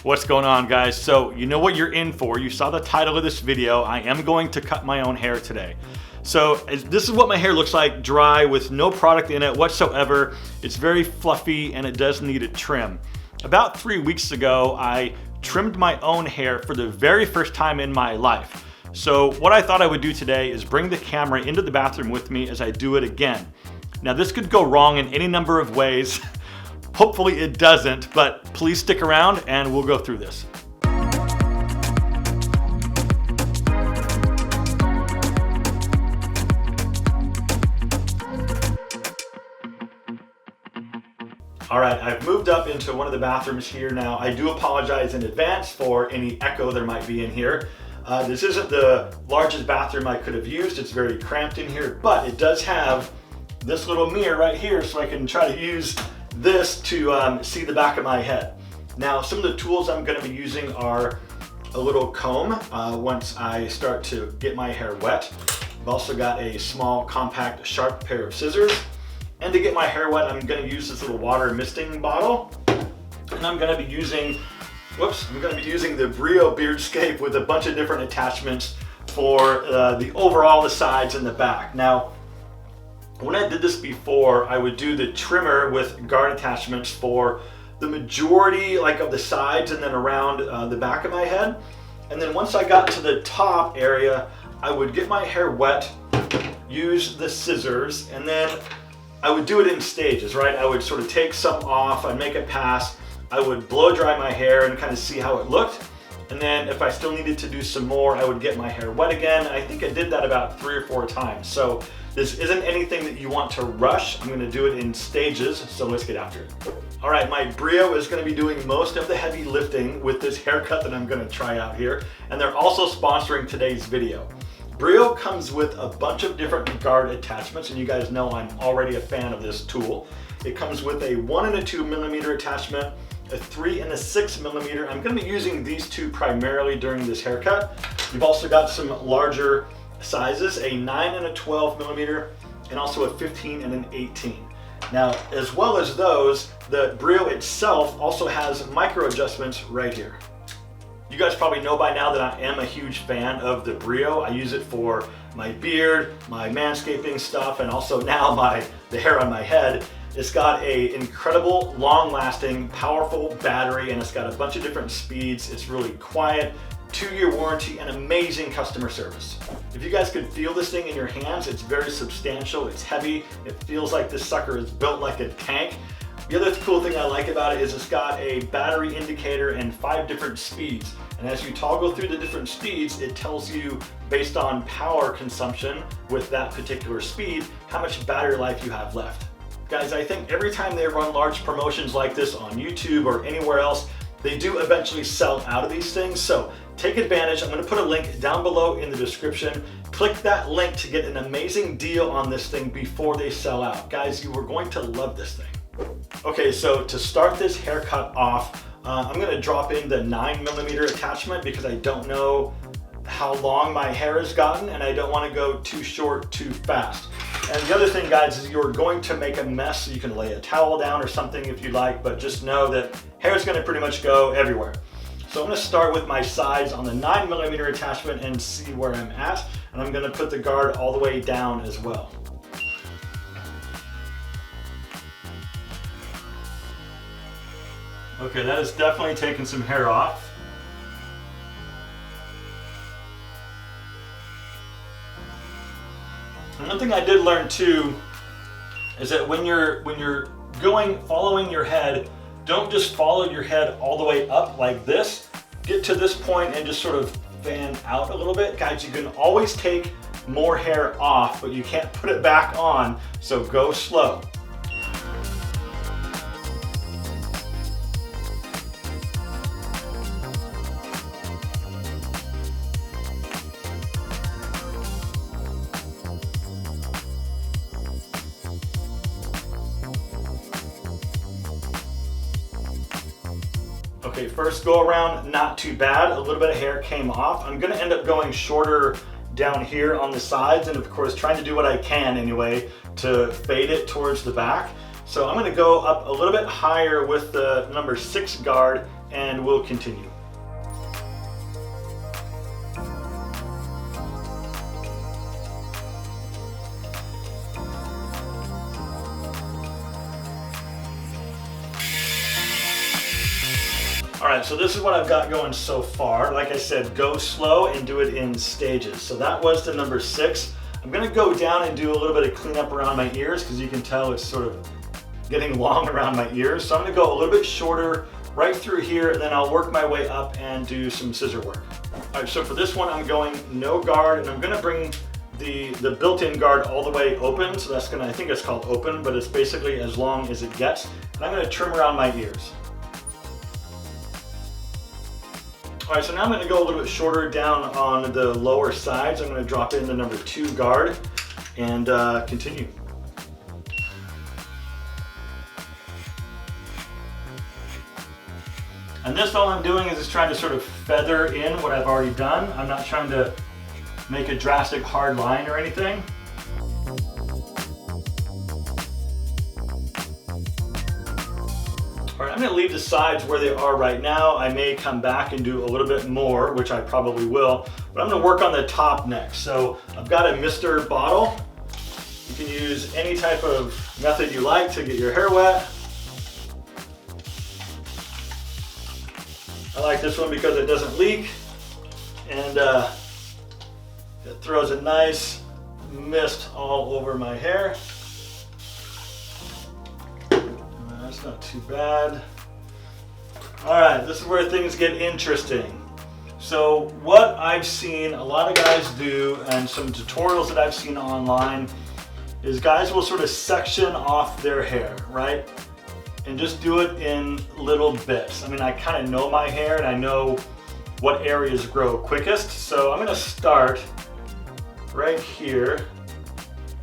What's going on, guys? So you know what you're in for. You saw the title of this video. I am going to cut my own hair today. So this is what my hair looks like, dry with no product in it whatsoever. It's very fluffy and it does need a trim. About 3 weeks ago, I trimmed my own hair for the very first time in my life. So what I thought I would do today is bring the camera into the bathroom with me as I do it again. Now this could go wrong in any number of ways. Hopefully it doesn't, but please stick around and we'll go through this. All right, I've moved up into one of the bathrooms here now. I do apologize in advance for any echo there might be in here. This isn't the largest bathroom I could have used. It's very cramped in here, but it does have this little mirror right here so I can try to use this to see the back of my head. Now, some of the tools I'm going to be using are a little comb once I start to get my hair wet. I've also got a small, compact, sharp pair of scissors. And to get my hair wet, I'm going to use this little water misting bottle. And I'm going to be using, the Brio Beardscape with a bunch of different attachments for the sides and the back. Now, when I did this before, I would do the trimmer with guard attachments for the majority of the sides and then around the back of my head. And then once I got to the top area, I would get my hair wet, use the scissors, and then I would do it in stages, right? I would sort of take some off, I'd make it pass, I would blow dry my hair and kind of see how it looked. And then if I still needed to do some more, I would get my hair wet again. I think I did that about 3 or 4 times. So this isn't anything that you want to rush. I'm gonna do it in stages, so let's get after it. All right, my Brio is gonna be doing most of the heavy lifting with this haircut that I'm gonna try out here. And they're also sponsoring today's video. Brio comes with a bunch of different guard attachments, and you guys know I'm already a fan of this tool. It comes with a 1 and a 2 millimeter attachment, a 3 and a 6 millimeter. I'm going to be using these two primarily during this haircut. You've also got some larger sizes, a 9 and a 12 millimeter, and also a 15 and an 18. Now, as well as those, the Brio itself also has micro adjustments right here. You guys probably know by now that I am a huge fan of the Brio. I use it for my beard, my manscaping stuff, and also now the hair on my head. It's got a incredible, long-lasting, powerful battery, and it's got a bunch of different speeds. It's really quiet, 2-year warranty, and amazing customer service. If you guys could feel this thing in your hands, it's very substantial, it's heavy, it feels like this sucker is built like a tank. The other cool thing I like about it is it's got a battery indicator and 5 different speeds. And as you toggle through the different speeds, it tells you based on power consumption with that particular speed, how much battery life you have left. Guys, I think every time they run large promotions like this on YouTube or anywhere else, they do eventually sell out of these things. So take advantage. I'm going to put a link down below in the description. Click that link to get an amazing deal on this thing before they sell out. Guys, you are going to love this thing. Okay, so to start this haircut off, I'm going to drop in the 9 millimeter attachment because I don't know how long my hair has gotten and I don't want to go too short too fast. And the other thing, guys, is you're going to make a mess, so you can lay a towel down or something if you like, but just know that hair is going to pretty much go everywhere. So I'm going to start with my sides on the 9 millimeter attachment and see where I'm at, and I'm going to put the guard all the way down as well. Okay, that is definitely taking some hair off. And one thing I did learn too is that when you're following your head, don't just follow your head all the way up like this. Get to this point and just sort of fan out a little bit. Guys, you can always take more hair off, but you can't put it back on, so go slow. Okay, first go around, not too bad. A little bit of hair came off. I'm gonna end up going shorter down here on the sides and of course trying to do what I can anyway to fade it towards the back. So I'm gonna go up a little bit higher with the number 6 guard and we'll continue. All right, so this is what I've got going so far. Like I said, go slow and do it in stages. So that was the number 6. I'm gonna go down and do a little bit of cleanup around my ears because you can tell it's sort of getting long around my ears. So I'm gonna go a little bit shorter right through here, and then I'll work my way up and do some scissor work. All right, so for this one, I'm going no guard, and I'm gonna bring the built-in guard all the way open. So that's gonna, I think it's called open, but it's basically as long as it gets. And I'm gonna trim around my ears. All right, so now I'm gonna go a little bit shorter down on the lower sides. I'm gonna drop in the number 2 guard and continue. And this, all I'm doing is just trying to sort of feather in what I've already done. I'm not trying to make a drastic hard line or anything. All right, I'm gonna leave the sides where they are right now. I may come back and do a little bit more, which I probably will, but I'm gonna work on the top next. So I've got a mister bottle. You can use any type of method you like to get your hair wet. I like this one because it doesn't leak, and it throws a nice mist all over my hair. That's not too bad. All right, this is where things get interesting. So what I've seen a lot of guys do, and some tutorials that I've seen online, is guys will sort of section off their hair, right? And just do it in little bits. I mean, I kind of know my hair and I know what areas grow quickest. So I'm gonna start right here.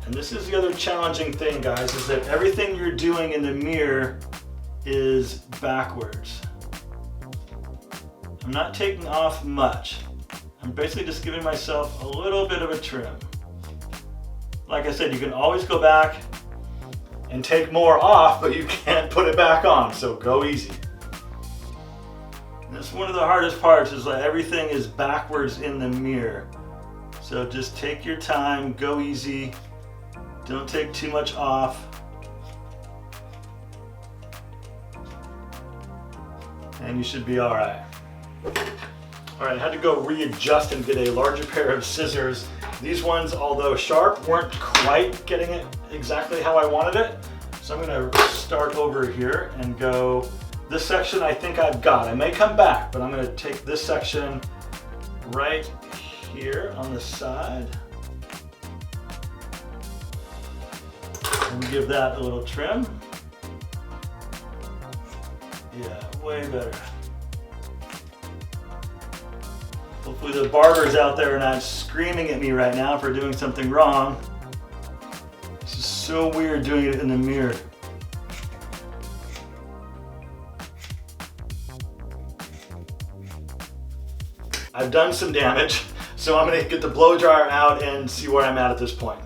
And this is the other challenging thing, guys, is that everything you're doing in the mirror is backwards. I'm not taking off much. I'm basically just giving myself a little bit of a trim. Like I said, you can always go back and take more off, but you can't put it back on, so go easy. And that's one of the hardest parts, is that everything is backwards in the mirror. So just take your time, go easy. Don't take too much off. And you should be all right. All right, I had to go readjust and get a larger pair of scissors. These ones, although sharp, weren't quite getting it exactly how I wanted it. So I'm gonna start over here and go, this section I think I've got. I may come back, but I'm gonna take this section right here on the side. And give that a little trim. Yeah, way better. Hopefully the barbers out there are not screaming at me right now for doing something wrong. This is so weird doing it in the mirror. I've done some damage, so I'm gonna get the blow dryer out and see where I'm at this point.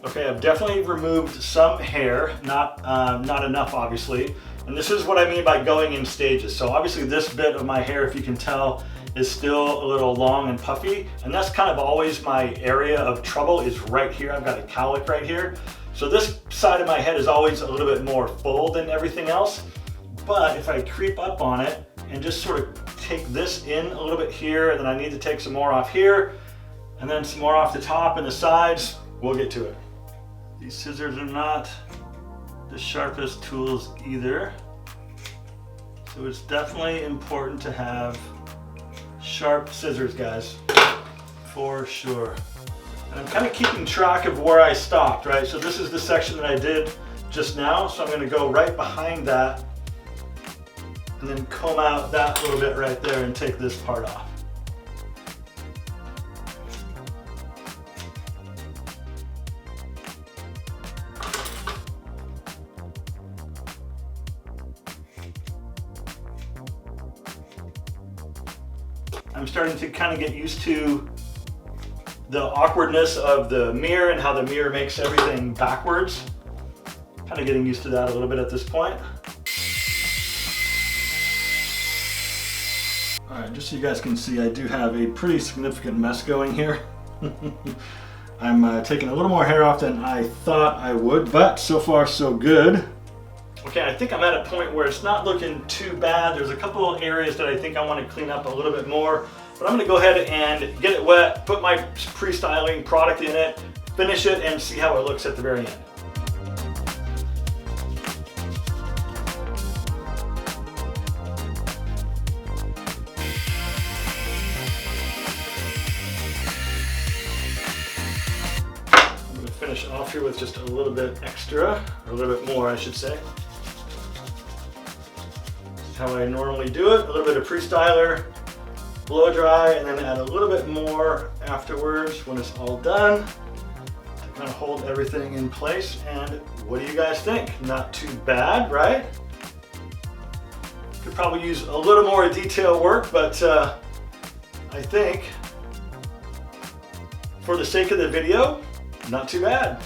Okay, I've definitely removed some hair, not enough obviously. And this is what I mean by going in stages. So obviously this bit of my hair, if you can tell, is still a little long and puffy. And that's kind of always my area of trouble, is right here. I've got a cowlick right here. So this side of my head is always a little bit more full than everything else. But if I creep up on it and just sort of take this in a little bit here, and then I need to take some more off here, and then some more off the top and the sides, we'll get to it. These scissors are not the sharpest tools either. So it's definitely important to have sharp scissors, guys, for sure. And I'm kind of keeping track of where I stopped, right? So this is the section that I did just now. So I'm gonna go right behind that and then comb out that little bit right there and take this part off. I'm starting to kind of get used to the awkwardness of the mirror and how the mirror makes everything backwards. Kind of getting used to that a little bit at this point. All right, just so you guys can see, I do have a pretty significant mess going here. I'm taking a little more hair off than I thought I would, but so far so good. Okay, I think I'm at a point where it's not looking too bad. There's a couple of areas that I think I want to clean up a little bit more, but I'm gonna go ahead and get it wet, put my pre-styling product in it, finish it, and see how it looks at the very end. Finish off here with just a little bit extra, or a little bit more I should say. This is how I normally do it. A little bit of pre-styler, blow dry, and then add a little bit more afterwards when it's all done to kind of hold everything in place. And what do you guys think? Not too bad, right? Could probably use a little more detail work, but I think for the sake of the video, not too bad.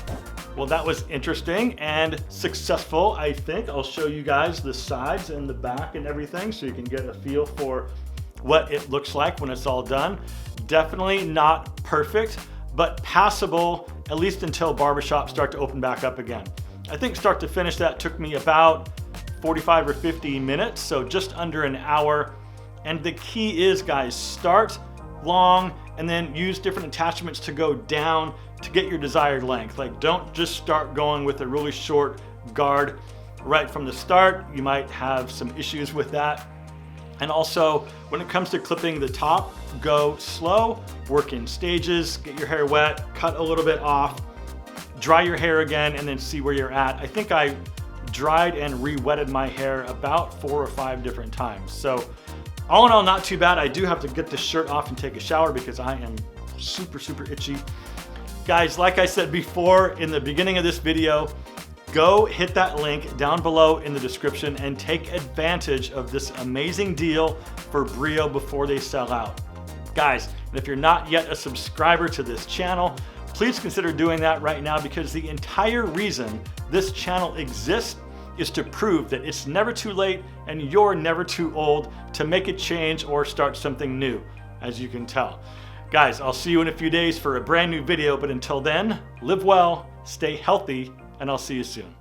Well, that was interesting and successful, I think. I'll show you guys the sides and the back and everything so you can get a feel for what it looks like when it's all done. Definitely not perfect, but passable, at least until barbershops start to open back up again. I think start to finish that took me about 45 or 50 minutes, so just under an hour. And the key is, guys, start long and then use different attachments to go down to get your desired length. Like, don't just start going with a really short guard right from the start. You might have some issues with that. And also, when it comes to clipping the top, go slow, work in stages, get your hair wet, cut a little bit off, dry your hair again, and then see where you're at. I think I dried and re-wetted my hair about 4 or 5 different times. So all in all, not too bad. I do have to get this shirt off and take a shower because I am super, super itchy. Guys, like I said before in the beginning of this video, go hit that link down below in the description and take advantage of this amazing deal for Brio before they sell out. Guys, and if you're not yet a subscriber to this channel, please consider doing that right now, because the entire reason this channel exists is to prove that it's never too late and you're never too old to make a change or start something new, as you can tell. Guys, I'll see you in a few days for a brand new video, but until then, live well, stay healthy, and I'll see you soon.